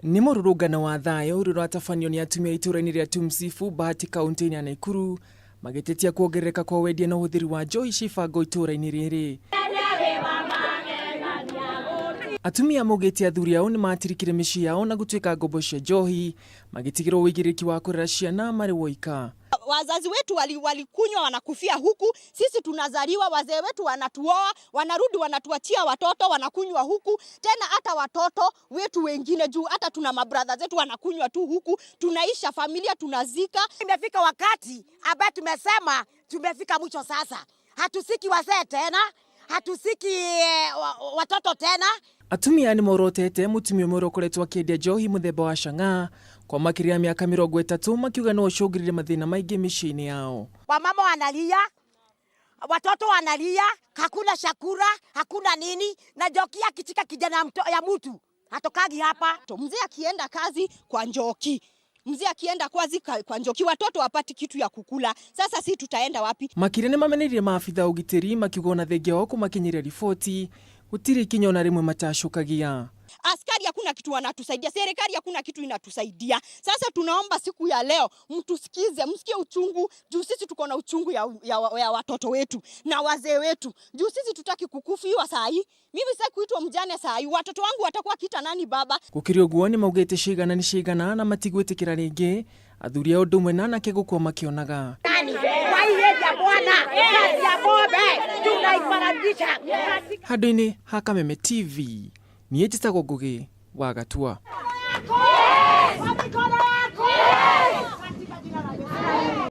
Ni kururungana wa thayo ruratafanio ni atumia itũra-inĩ ria Tumsifu kaunti-ini ya Naikuru magitetia kuongerereka kwa wendia na ũhũthĩri wa njohi cia ibango itũra-inĩ rĩrĩ. Atumia maugite athuri ao ni matirikire mĩciĩ yao na gũtuĩka ngombo cia njohi magitigĩrwo wĩigĩrĩrĩki wa kũrera ciana marĩ woika. Wazazi wetu walikunywa wanakufia huku, sisi tunazaliwa, wazee wetu wanatuoa, wanarudi wanatuachia watoto wanakunywa huku, tena hata watoto wetu wengine juu hata tuna mabradha zetu wanakunywa tu huku, tunaisha familia tunazika. Imefika wakati ambaye tumesema tumefika mwisho sasa. Hatusiki wazee tena, hatusiki watoto tena. Atumia ni morotete mutumia ũmwe ũkoretwo akĩendia njohi mũthemba wa cang'a kwa makĩria ya mĩaka 30 makiuga no ũcũngĩrĩre mathĩna maingĩ mĩciĩ-inĩ yao. Wamama wanalia, watoto wanalia, hakuna chakula, hakuna nini, na njoki akichika kijana ya mtu hatokagi hapa. Mzee akienda kazi kwa njoki, mzee akienda kwa njoki, watoto wapati kitu ya kukula. Sasa si tutaenda wapi? Makire ni mameneire maafitha ugitiri makiuga na thengia wao kumakinyiria riboti gutiri ikinya na rimwe matacukagia. Askari hakuna kitu wanatusaidia, serikali hakuna kitu inatusaidia. Sasa tunaomba siku ya leo mtusikize, msikie uchungu juu sisi tuko na uchungu ya watoto wetu na wazee wetu. Juu sisi tutaki kukufiwa saa hii. Mimi sasa kuitwa mjane saa hii, watoto wangu watakuwa kita nani baba? Gukirio guo ni maugite cigana ni cigana na matigwitikira ringi athuri ao ndumwe na nake gukwo makionaga. Handũ-inĩ ha Kameme TV, niĩ njĩtagwo Ngũgĩ wa Gatua.